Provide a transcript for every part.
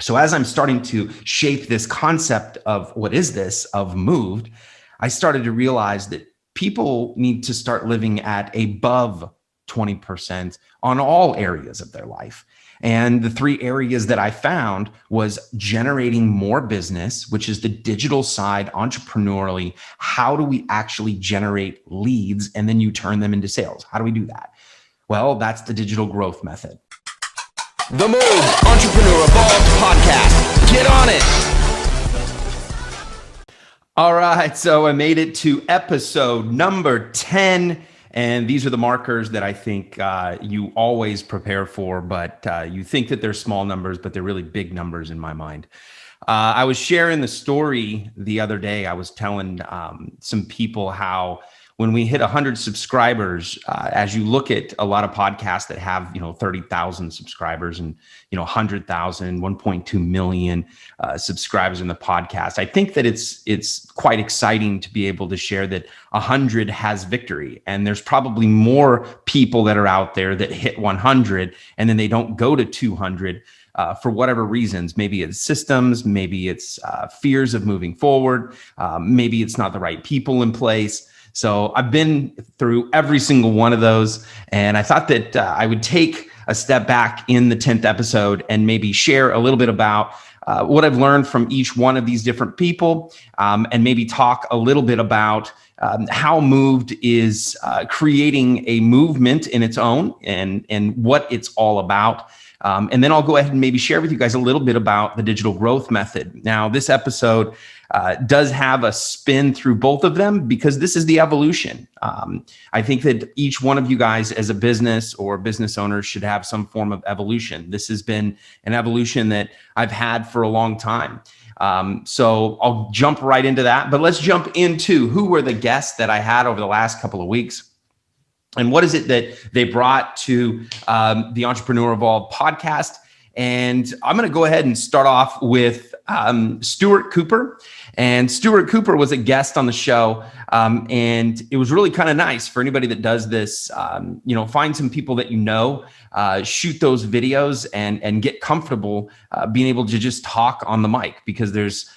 So as I'm starting to shape this concept of what is this of moved, I started to realize that people need to start living at above 20% on all areas of their life. And the three areas that I found was generating more business, which is the digital side, entrepreneurially. How do we actually generate leads and then you turn them into sales? How do we do that? Well, that's the digital growth method. The Move Entrepreneur Evolved Podcast. Get on it. All right, so I made it to episode number 10. And these are the markers that I think you always prepare for, but you think that they're small numbers, but they're really big numbers in my mind. I was sharing the story the other day. I was telling some people how when we hit 100 subscribers, as you look at a lot of podcasts that have, 30,000 subscribers and, 100,000, 1.2 million subscribers in the podcast, I think that it's quite exciting to be able to share that 100 has victory. And there's probably more people that are out there that hit 100 and then they don't go to 200 for whatever reasons. Maybe it's systems, maybe it's fears of moving forward, maybe it's not the right people in place. So I've been through every single one of those, and I thought that I would take a step back in the 10th episode and maybe share a little bit about what I've learned from each one of these different people, and maybe talk a little bit about how Moved is creating a movement in its own and what it's all about. And then I'll go ahead and maybe share with you guys a little bit about the digital growth method. Now, this episode does have a spin through both of them because this is the evolution. I think that each one of you guys as a business or business owner should have some form of evolution. This has been an evolution that I've had for a long time. So I'll jump right into that, but let's jump into who were the guests that I had over the last couple of weeks. And what is it that they brought to the Entrepreneur Evolved podcast? And I'm going to go ahead and start off with Stuart Cooper. And Stuart Cooper was a guest on the show. And it was really kind of nice for anybody that does this, find some people that shoot those videos and get comfortable being able to just talk on the mic, because there's,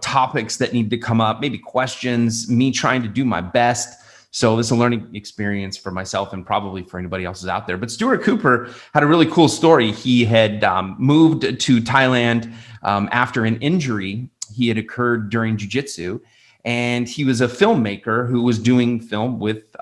topics that need to come up, maybe questions, me trying to do my best. So this is a learning experience for myself and probably for anybody else who's out there. But Stuart Cooper had a really cool story. He had moved to Thailand after an injury he had occurred during jiu-jitsu. And he was a filmmaker who was doing film with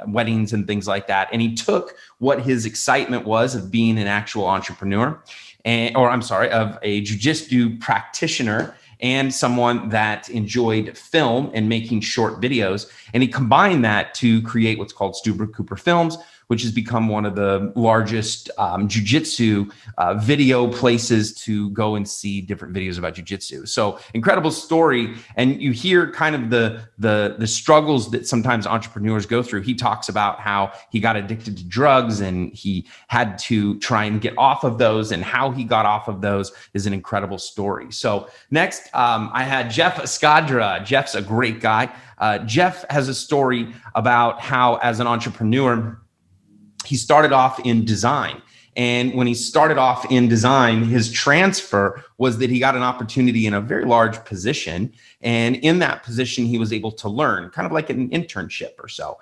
weddings and things like that. And he took what his excitement was of being an actual entrepreneur, of a jiu-jitsu practitioner and someone that enjoyed film and making short videos. And he combined that to create what's called Stuart Cooper Films, which has become one of the largest jiu-jitsu video places to go and see different videos about jiu-jitsu. So incredible story. And you hear kind of the struggles that sometimes entrepreneurs go through. He talks about how he got addicted to drugs and he had to try and get off of those, and how he got off of those is an incredible story. So next, I had Geoff Skadra. Geoff's a great guy. Geoff has a story about how, as an entrepreneur, he started off in design. And when he started off in design, his transfer was that he got an opportunity in a very large position. And in that position, he was able to learn, kind of like an internship or so.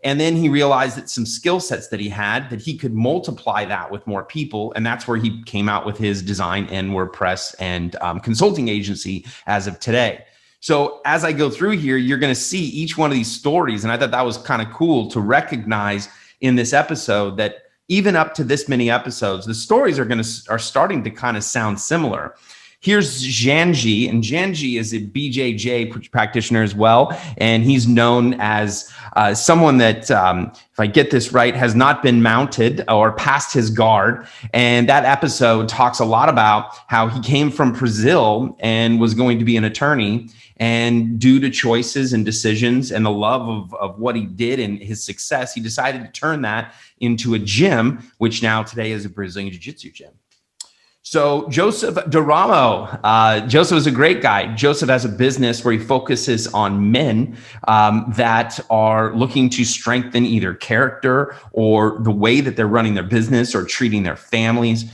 And then he realized that some skill sets that he had, that he could multiply that with more people. And that's where he came out with his design and WordPress and consulting agency as of today. So as I go through here, you're going to see each one of these stories. And I thought that was kind of cool to recognize in this episode that even up to this many episodes, the stories are starting to kind of sound similar. Here's Janji, and Janji is a BJJ practitioner as well. And he's known as someone that, if I get this right, has not been mounted or passed his guard. And that episode talks a lot about how he came from Brazil and was going to be an attorney. And due to choices and decisions and the love of what he did and his success, he decided to turn that into a gym, which now today is a Brazilian Jiu-Jitsu gym. So Joseph DiRoma, Joseph is a great guy. Joseph has a business where he focuses on men that are looking to strengthen either character or the way that they're running their business or treating their families.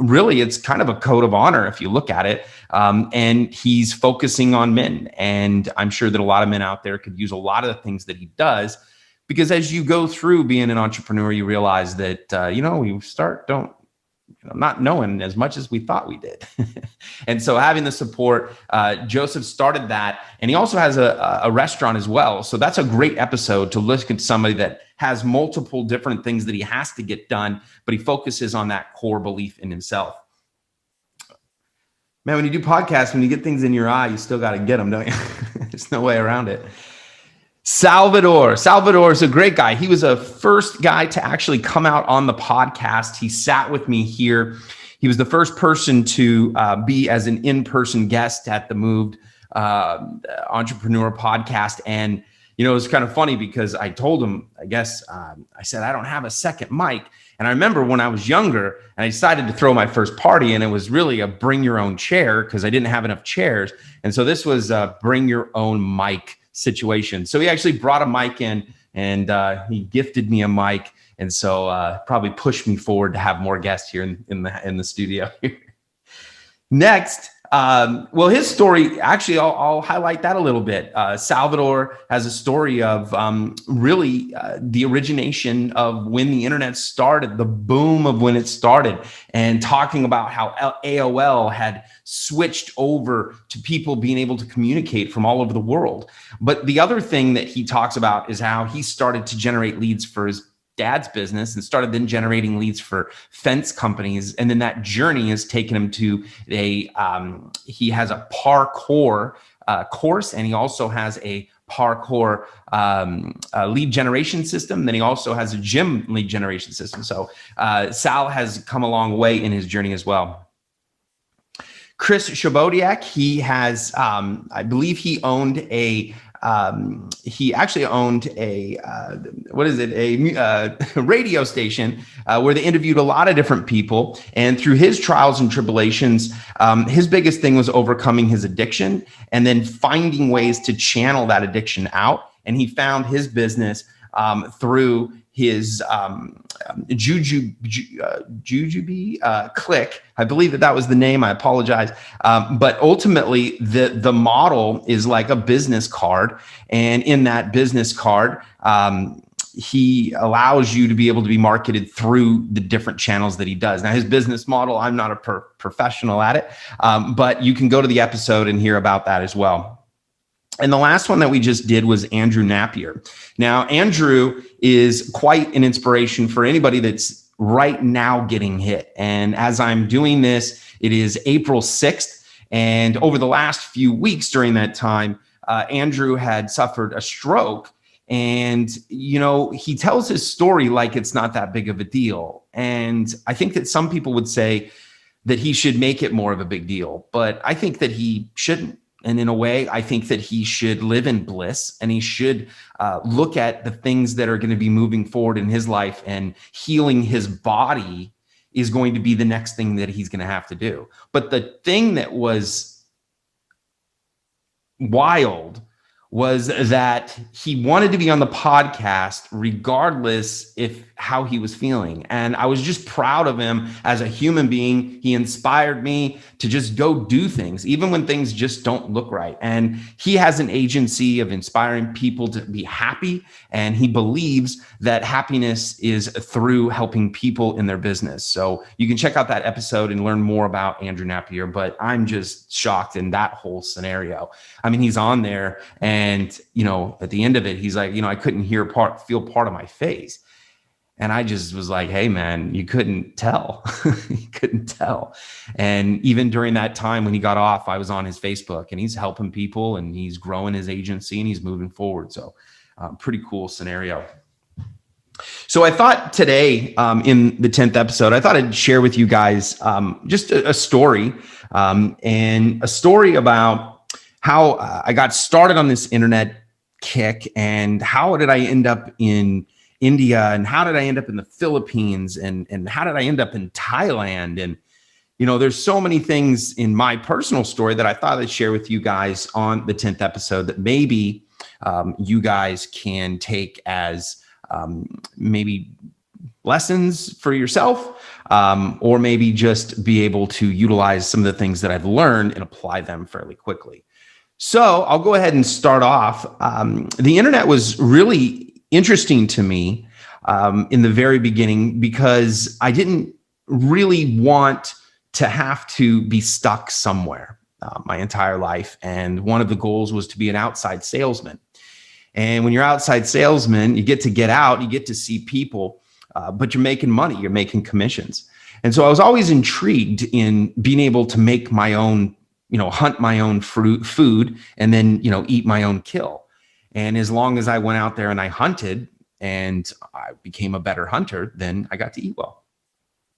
really, it's kind of a code of honor if you look at it. And he's focusing on men. And I'm sure that a lot of men out there could use a lot of the things that he does, because as you go through being an entrepreneur, you realize that, we not knowing as much as we thought we did. And so having the support, Joseph started that. And he also has a restaurant as well. So that's a great episode to look at somebody that has multiple different things that he has to get done, but he focuses on that core belief in himself. Man, when you do podcasts, when you get things in your eye, you still got to get them, don't you? There's no way around it. Salvatore is a great guy. He was a first guy to actually come out on the podcast. He sat with me here. He was the first person to be as an in-person guest at the MOVD Entrepreneur podcast. And, it was kind of funny because I told him, I said, I don't have a second mic. And I remember when I was younger and I decided to throw my first party, and it was really a bring your own chair because I didn't have enough chairs. And so this was a bring your own mic situation. So he actually brought a mic in, and he gifted me a mic. And so probably pushed me forward to have more guests here in the studio. Next, his story, actually, I'll highlight that a little bit. Salvatore has a story of really the origination of when the internet started, the boom of when it started, and talking about how AOL had switched over to people being able to communicate from all over the world. But the other thing that he talks about is how he started to generate leads for his dad's business and started then generating leads for fence companies. And then that journey has taken him to he has a parkour course, and he also has a parkour lead generation system. Then he also has a gym lead generation system. So Sal has come a long way in his journey as well. Chobotiuk, he has, I believe he owned he actually owned a radio station where they interviewed a lot of different people. And through his trials and tribulations, his biggest thing was overcoming his addiction and then finding ways to channel that addiction out. And he found his business through his Jujube click. I believe that was the name. I apologize. But ultimately, the model is like a business card. And in that business card, he allows you to be able to be marketed through the different channels that he does. Now, his business model, I'm not a professional at it, but you can go to the episode and hear about that as well. And the last one that we just did was Andrew Napier. Now, Andrew is quite an inspiration for anybody that's right now getting hit. And as I'm doing this, it is April 6th. And over the last few weeks during that time, Andrew had suffered a stroke. And, he tells his story like it's not that big of a deal. And I think that some people would say that he should make it more of a big deal, but I think that he shouldn't. And in a way, I think that he should live in bliss, and he should look at the things that are going to be moving forward in his life, and healing his body is going to be the next thing that he's going to have to do. But the thing that was wild was that he wanted to be on the podcast regardless how he was feeling. And I was just proud of him as a human being. He inspired me to just go do things, even when things just don't look right. And he has an agency of inspiring people to be happy. And he believes that happiness is through helping people in their business. So you can check out that episode and learn more about Andrew Napier, but I'm just shocked in that whole scenario. I mean, he's on there, and, at the end of it, he's like, I couldn't feel part of my face. And I just was like, hey, man, you couldn't tell. You couldn't tell. And even during that time when he got off, I was on his Facebook, and he's helping people, and he's growing his agency, and he's moving forward. So pretty cool scenario. So I thought today in the 10th episode, I thought I'd share with you guys just a story and a story about how I got started on this internet kick, and how did I end up in India, and how did I end up in the Philippines, and how did I end up in Thailand? And, there's so many things in my personal story that I thought I'd share with you guys on the 10th episode that maybe you guys can take as maybe lessons for yourself, or maybe just be able to utilize some of the things that I've learned and apply them fairly quickly. So I'll go ahead and start off. The internet was really interesting to me in the very beginning because I didn't really want to have to be stuck somewhere my entire life. And one of the goals was to be an outside salesman. And when you're outside salesman, you get out, you get to see people, but you're making money, you're making commissions. And so I was always intrigued in being able to make my own, hunt my own food and then, eat my own kill. And as long as I went out there and I hunted and I became a better hunter, then I got to eat well.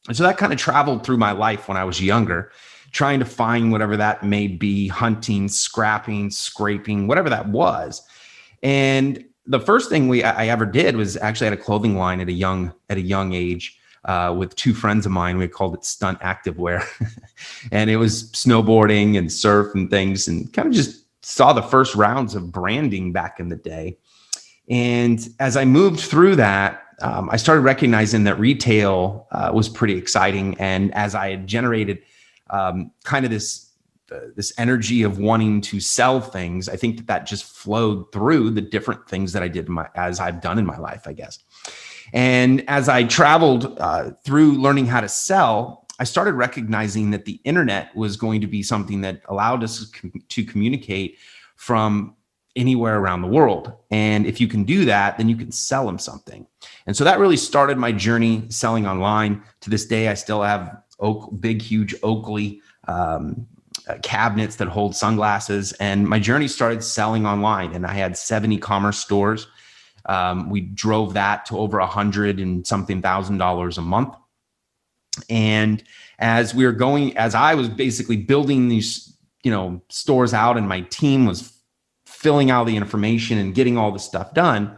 And so that kind of traveled through my life when I was younger, trying to find whatever that may be, hunting, scrapping, scraping, whatever that was. And the first thing I ever did was actually had a clothing line at a young age with two friends of mine. We called it Stunt Activewear. And it was snowboarding and surf and things, and kind of just saw the first rounds of branding back in the day. And as I moved through that, I started recognizing that retail was pretty exciting. And as I had generated kind of this energy of wanting to sell things, I think that just flowed through the different things that I did as I've done in my life, I guess. And as I traveled through learning how to sell, I started recognizing that the internet was going to be something that allowed us to communicate from anywhere around the world. And if you can do that, then you can sell them something. And so that really started my journey selling online. To this day, I still have big, huge Oakley cabinets that hold sunglasses. And my journey started selling online, and I had 7 e-commerce stores. We drove that to over $100 and something thousand a month. And as I was basically building these, stores out, and my team was filling out the information and getting all the stuff done,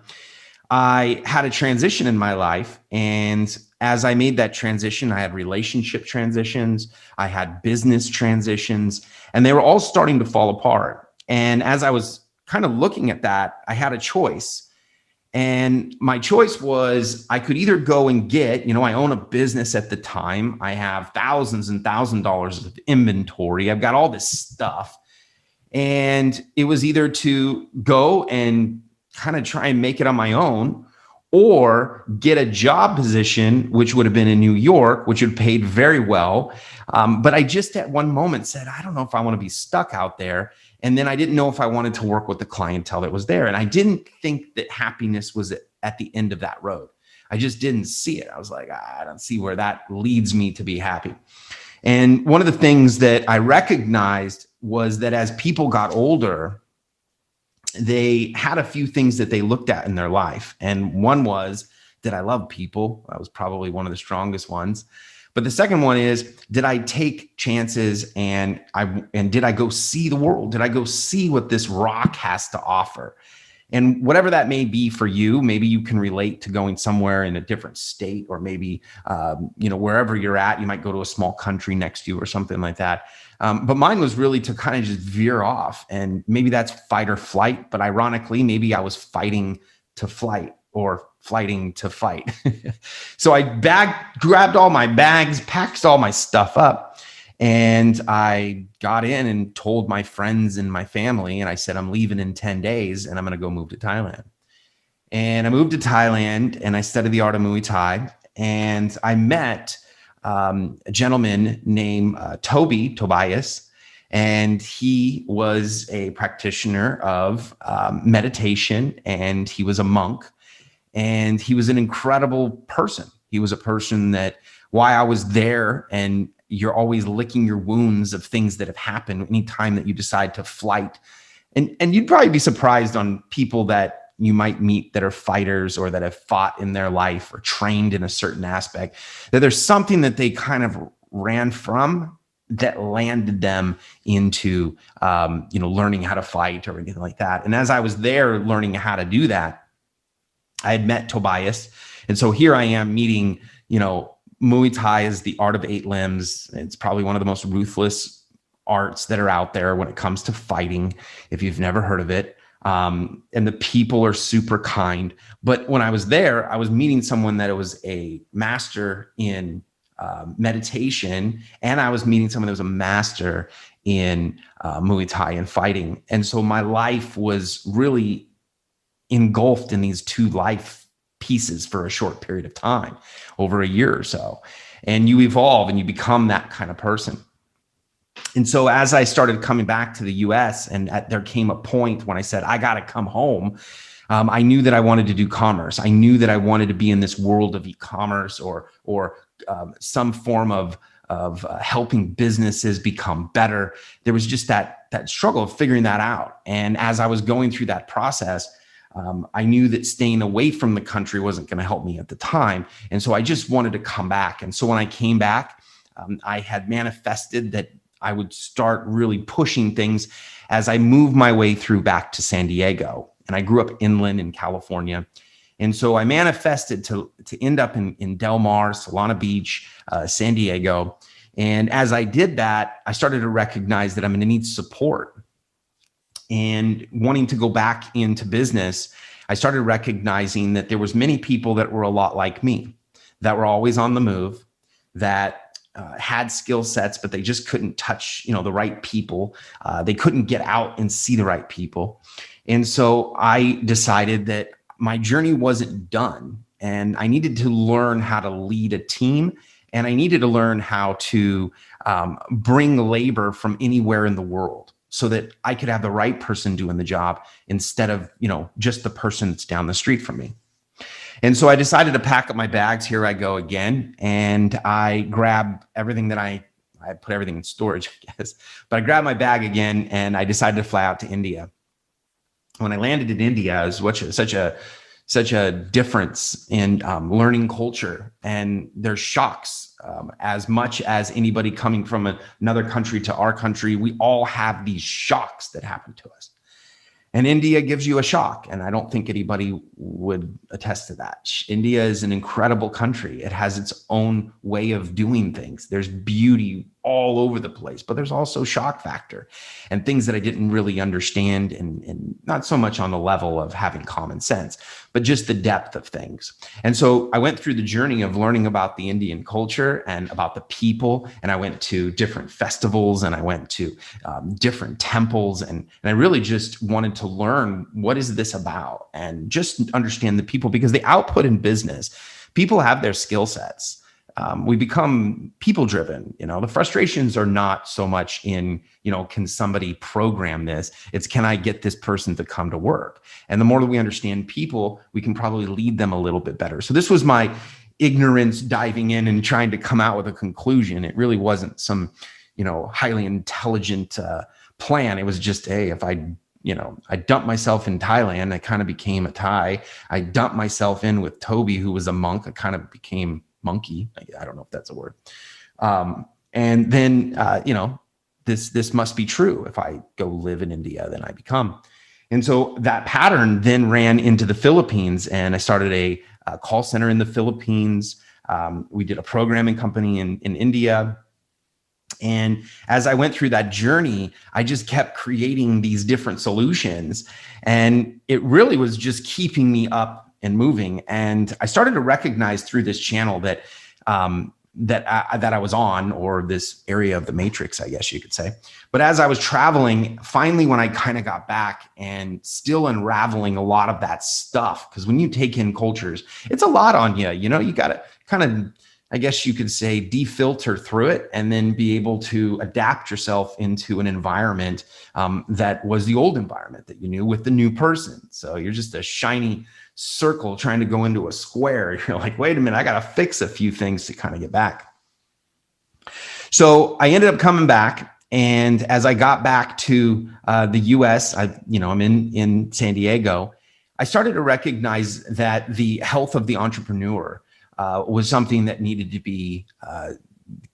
I had a transition in my life. And as I made that transition, I had relationship transitions, I had business transitions, and they were all starting to fall apart. And as I was kind of looking at that, I had a choice. And my choice was I could either go and get, I own a business at the time. I have thousands and thousands of dollars of inventory. I've got all this stuff. And it was either to go and kind of try and make it on my own, or get a job position, which would have been in New York, which would have paid very well. But I just at one moment said, I don't know if I want to be stuck out there. And then I didn't know if I wanted to work with the clientele that was there. And I didn't think that happiness was at the end of that road. I just didn't see it. I was like, I don't see where that leads me to be happy. And one of the things that I recognized was that as people got older, they had a few things that they looked at in their life. And one was, did I love people? That was probably one of the strongest ones. But the second one is, did I take chances and did I go see the world? Did I go see what this rock has to offer? And whatever that may be for you, maybe you can relate to going somewhere in a different state, or maybe, wherever you're at, you might go to a small country next to you or something like that. But mine was really to kind of just veer off, and maybe that's fight or flight. But ironically, maybe I was fighting to flight or flighting to fight. So I grabbed all my bags, packed all my stuff up, and I got in and told my friends and my family, and I said, I'm leaving in 10 days and I'm going to go move to Thailand. And I moved to Thailand and I studied the art of Muay Thai, and I met a gentleman named Tobias, and he was a practitioner of meditation, and he was a monk, and he was an incredible person. He was a person that, while I was there, and you're always licking your wounds of things that have happened anytime that you decide to flight. And you'd probably be surprised on people that you might meet that are fighters or that have fought in their life or trained in a certain aspect, that there's something that they kind of ran from that landed them into, learning how to fight or anything like that. And as I was there learning how to do that, I had met Tobias. And so here I am meeting, Muay Thai is the art of 8 limbs. It's probably one of the most ruthless arts that are out there when it comes to fighting, if you've never heard of it. And the people are super kind. But when I was there, I was meeting someone that was a master in meditation, and I was meeting someone that was a master in Muay Thai and fighting. And so my life was really engulfed in these two life pieces for a short period of time, over a year or so. And you evolve and you become that kind of person. And so as I started coming back to the US, and there came a point when I said, I got to come home. I knew that I wanted to do commerce. I knew that I wanted to be in this world of e-commerce or some form of helping businesses become better. There was just that struggle of figuring that out. And as I was going through that process, I knew that staying away from the country wasn't going to help me at the time. And so I just wanted to come back. And so when I came back, I had manifested that I would start really pushing things as I moved my way through back to San Diego. And I grew up inland in California. And so I manifested to end up in Del Mar, Solana Beach, San Diego. And as I did that, I started to recognize that I'm going to need support. And wanting to go back into business, I started recognizing that there was many people that were a lot like me, that were always on the move, that had skill sets, but they just couldn't touch, the right people. They couldn't get out and see the right people. And so I decided that my journey wasn't done, and I needed to learn how to lead a team, and I needed to learn how to bring labor from anywhere in the world, so that I could have the right person doing the job instead of, just the person that's down the street from me. And so I decided to pack up my bags. Here I go again. And I grabbed everything that I put everything in storage, I guess, but I grabbed my bag again and I decided to fly out to India. When I landed in India, it was such a difference in learning culture, and there's shocks. As much as anybody coming from another country to our country, we all have these shocks that happen to us. And India gives you a shock. And I don't think anybody would attest to that. India is an incredible country. It has its own way of doing things. There's beauty all over the place, but there's also shock factor and things that I didn't really understand, and not so much on the level of having common sense, but just the depth of things. And so I went through the journey of learning about the Indian culture and about the people. And I went to different festivals and I went to different temples. And I really just wanted to learn, what is this about? And just understand the people, because the output in business, people have their skill sets. We become people driven. The frustrations are not so much in, can somebody program this? It's, can I get this person to come to work? And the more that we understand people, we can probably lead them a little bit better. So this was my ignorance diving in and trying to come out with a conclusion. It really wasn't some, highly intelligent plan. It was just, hey, if I dumped myself in Thailand, I kind of became a Thai. I dumped myself in with Toby, who was a monk. I kind of became monkey. I don't know if that's a word. And then, this must be true. If I go live in India, then I become. And so that pattern then ran into the Philippines, and I started a call center in the Philippines. We did a programming company in India. And as I went through that journey, I just kept creating these different solutions, and it really was just keeping me up and moving. And I started to recognize through this channel that I was on, or this area of the matrix, I guess you could say. But as I was traveling, finally, when I kind of got back and still unraveling a lot of that stuff, because when you take in cultures, it's a lot on you. You got to kind of, I guess you could say, defilter through it, and then be able to adapt yourself into an environment that was the old environment that you knew with the new person. So you're just a shiny circle trying to go into a square. You're like, wait a minute, I got to fix a few things to kind of get back. So I ended up coming back. And as I got back to the US, I'm in San Diego, I started to recognize that the health of the entrepreneur was something that needed to be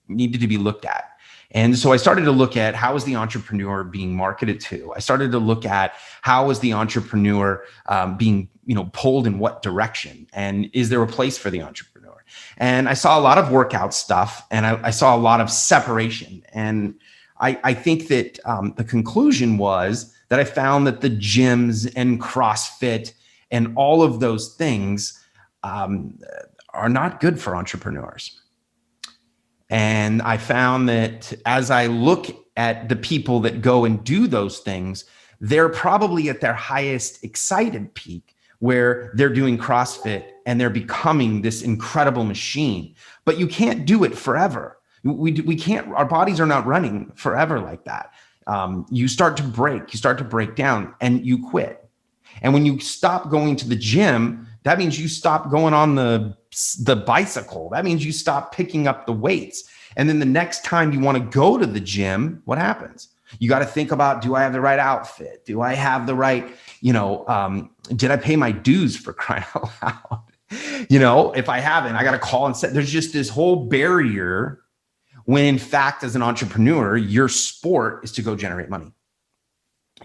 looked at. And so I started to look at, how is the entrepreneur being marketed to? I started to look at, how is the entrepreneur being pulled in what direction? And is there a place for the entrepreneur? And I saw a lot of workout stuff, and I saw a lot of separation. And I think that the conclusion was that I found that the gyms and CrossFit and all of those things are not good for entrepreneurs. And I found that as I look at the people that go and do those things, they're probably at their highest excited peak where they're doing CrossFit and they're becoming this incredible machine. But you can't do it forever. We can't, our bodies are not running forever like that. You start to break down and you quit. And when you stop going to the gym, that means you stop going on the bicycle. That means you stop picking up the weights. And then the next time you want to go to the gym, what happens? You got to think about, do I have the right outfit? Do I have the right, did I pay my dues, for crying out loud? If I haven't, I got to call and say, there's just this whole barrier when in fact, as an entrepreneur, your sport is to go generate money.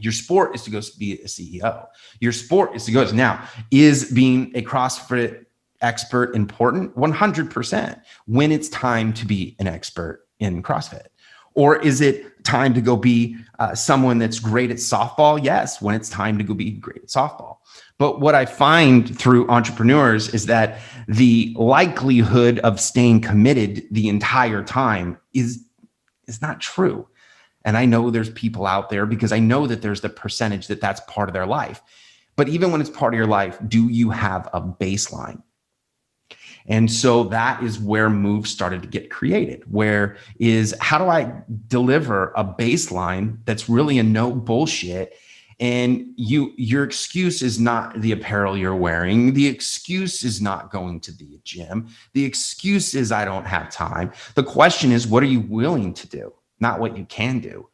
Your sport is to go be a CEO. Your sport is to go. Now, is being a CrossFit expert important? 100% when it's time to be an expert in CrossFit. Or is it time to go be someone that's great at softball? Yes, when it's time to go be great at softball. But what I find through entrepreneurs is that the likelihood of staying committed the entire time is not true. And I know there's people out there because I know that there's the percentage that's part of their life. But even when it's part of your life, do you have a baseline? And so that is where MOVD started to get created, where is how do I deliver a baseline that's really a no bullshit? And your excuse is not the apparel you're wearing. The excuse is not going to the gym. The excuse is I don't have time. The question is, what are you willing to do? Not what you can do.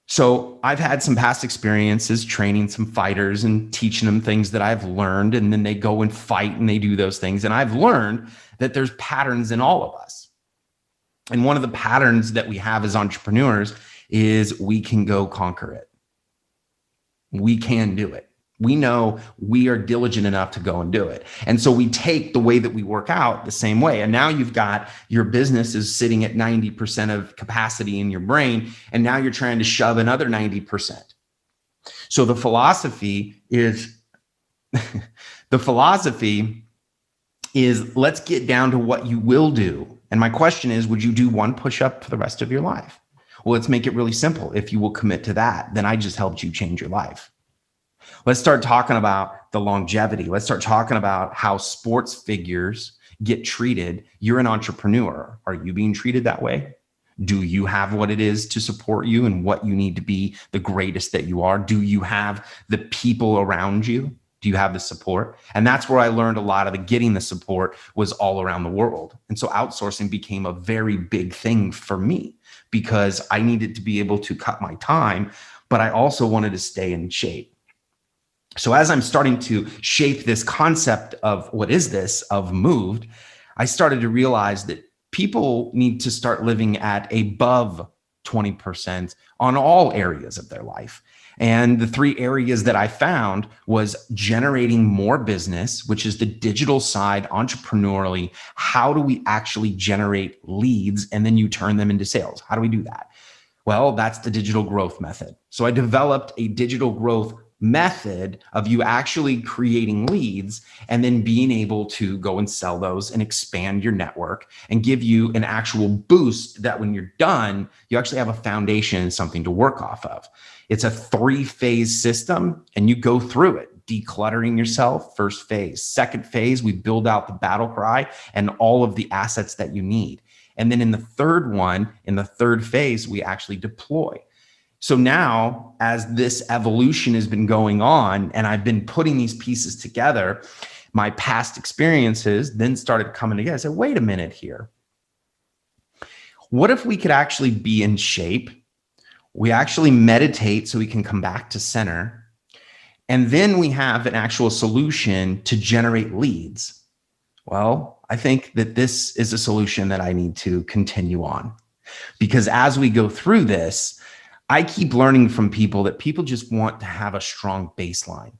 So I've had some past experiences training some fighters and teaching them things that I've learned, and then they go and fight and they do those things. And I've learned that there's patterns in all of us. And one of the patterns that we have as entrepreneurs is we can go conquer it. We can do it. We know we are diligent enough to go and do it. And so we take the way that we work out the same way. And now you've got your business is sitting at 90% of capacity in your brain. And now you're trying to shove another 90%. So the philosophy is, let's get down to what you will do. And my question is, would you do one push-up for the rest of your life? Well, let's make it really simple. If you will commit to that, then I just helped you change your life. Let's start talking about the longevity. Let's start talking about how sports figures get treated. You're an entrepreneur. Are you being treated that way? Do you have what it is to support you and what you need to be the greatest that you are? Do you have the people around you? Do you have the support? And that's where I learned a lot of the getting the support was all around the world. And so outsourcing became a very big thing for me because I needed to be able to cut my time, but I also wanted to stay in shape. So as I'm starting to shape this concept of what is this of MOVD, I started to realize that people need to start living at above 20% on all areas of their life. And the three areas that I found was generating more business, which is the digital side, entrepreneurially. How do we actually generate leads and then you turn them into sales? How do we do that? Well, that's the digital growth method. So I developed a digital growth method of you actually creating leads and then being able to go and sell those and expand your network and give you an actual boost that when you're done, you actually have a foundation and something to work off of. It's a 3-phase system and you go through it, decluttering yourself, first phase. Second phase, we build out the battle cry and all of the assets that you need. And then in the third phase, we actually deploy. So now, as this evolution has been going on and I've been putting these pieces together, my past experiences then started coming together. I said, wait a minute here. What if we could actually be in shape? We actually meditate so we can come back to center. And then we have an actual solution to generate leads. Well, I think that this is a solution that I need to continue on. Because as we go through this, I keep learning from people that people just want to have a strong baseline.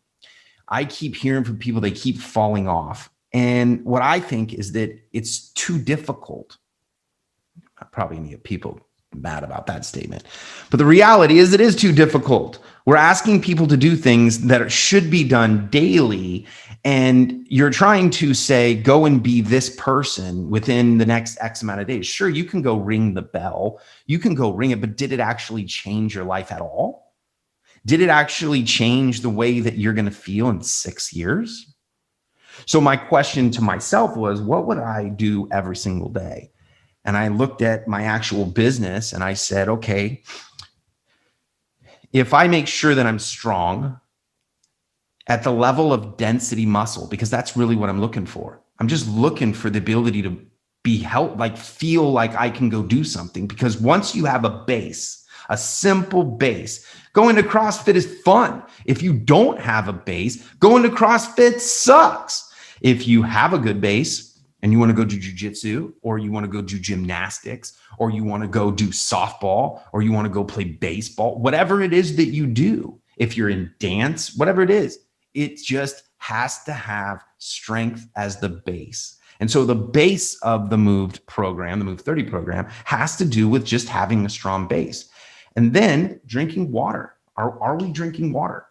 I keep hearing from people, they keep falling off. And what I think is that it's too difficult. I probably need people mad about that statement. But the reality is it is too difficult. We're asking people to do things that should be done daily. And you're trying to say, go and be this person within the next X amount of days. Sure, you can go ring the bell. You can go ring it, but did it actually change your life at all? Did it actually change the way that you're going to feel in 6 years? So my question to myself was, what would I do every single day? And I looked at my actual business and I said, okay, if I make sure that I'm strong at the level of density muscle, because that's really what I'm looking for. I'm just looking for the ability to be helped, like feel like I can go do something. Because once you have a base, a simple base, going to CrossFit is fun. If you don't have a base, going to CrossFit sucks. If you have a good base and you want to go do jiu-jitsu, or you want to go do gymnastics, or you want to go do softball, or you want to go play baseball, whatever it is that you do, if you're in dance, whatever it is, it just has to have strength as the base. And so the base of the MOVD program, the MOVD 30 program, has to do with just having a strong base. And then drinking water. Are we drinking water?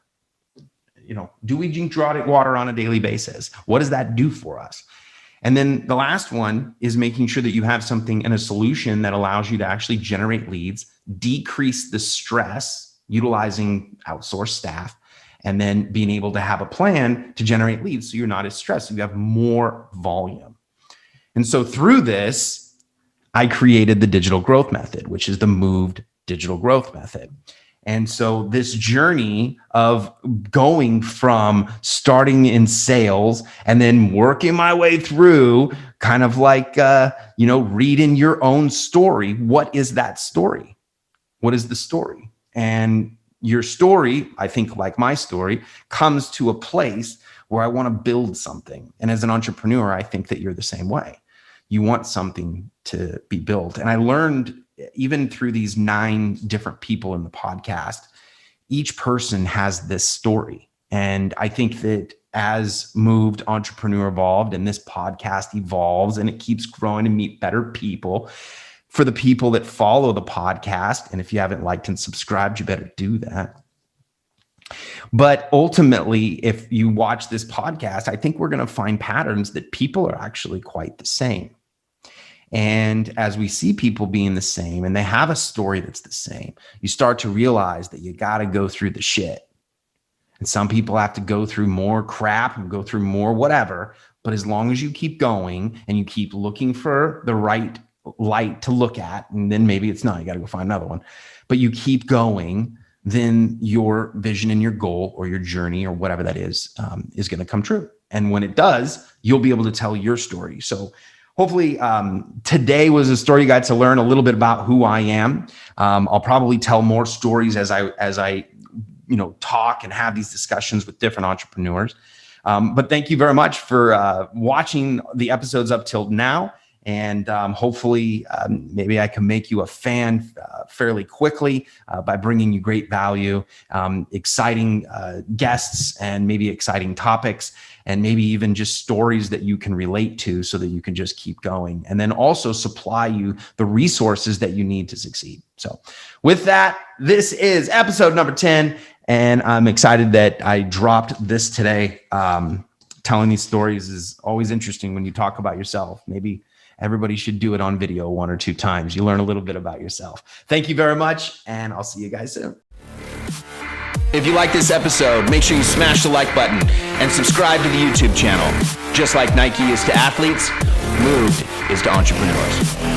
Do we drink water on a daily basis? What does that do for us? And then the last one is making sure that you have something and a solution that allows you to actually generate leads, decrease the stress, utilizing outsourced staff, and then being able to have a plan to generate leads so you're not as stressed, so you have more volume. And so through this, I created the digital growth method, which is the MOVD digital growth method. And so this journey of going from starting in sales and then working my way through, kind of like, reading your own story. What is that story? What is the story? And your story, I think, like my story, comes to a place where I want to build something. And as an entrepreneur, I think that you're the same way. You want something to be built. And I learned, even through these 9 different people in the podcast, each person has this story. And I think that as MOVD Entrepreneur evolved and this podcast evolves and it keeps growing to meet better people, for the people that follow the podcast, and if you haven't liked and subscribed, you better do that. But ultimately, if you watch this podcast, I think we're going to find patterns that people are actually quite the same. And as we see people being the same and they have a story that's the same, you start to realize that you got to go through the shit. And some people have to go through more crap and go through more whatever. But as long as you keep going and you keep looking for the right light to look at, and then maybe it's not, you got to go find another one, but you keep going, then your vision and your goal or your journey or whatever that is going to come true. And when it does, you'll be able to tell your story. So hopefully today was a story you got to learn a little bit about who I am. I'll probably tell more stories as I talk and have these discussions with different entrepreneurs. But thank you very much for watching the episodes up till now. And hopefully maybe I can make you a fan fairly quickly by bringing you great value, exciting guests, and maybe exciting topics, and maybe even just stories that you can relate to so that you can just keep going. And then also supply you the resources that you need to succeed. So with that, this is episode number 10. And I'm excited that I dropped this today. Telling these stories is always interesting when you talk about yourself. Maybe everybody should do it on video 1 or 2 times. You learn a little bit about yourself. Thank you very much, and I'll see you guys soon. If you like this episode, make sure you smash the like button and subscribe to the YouTube channel. Just like Nike is to athletes, MOVD is to entrepreneurs.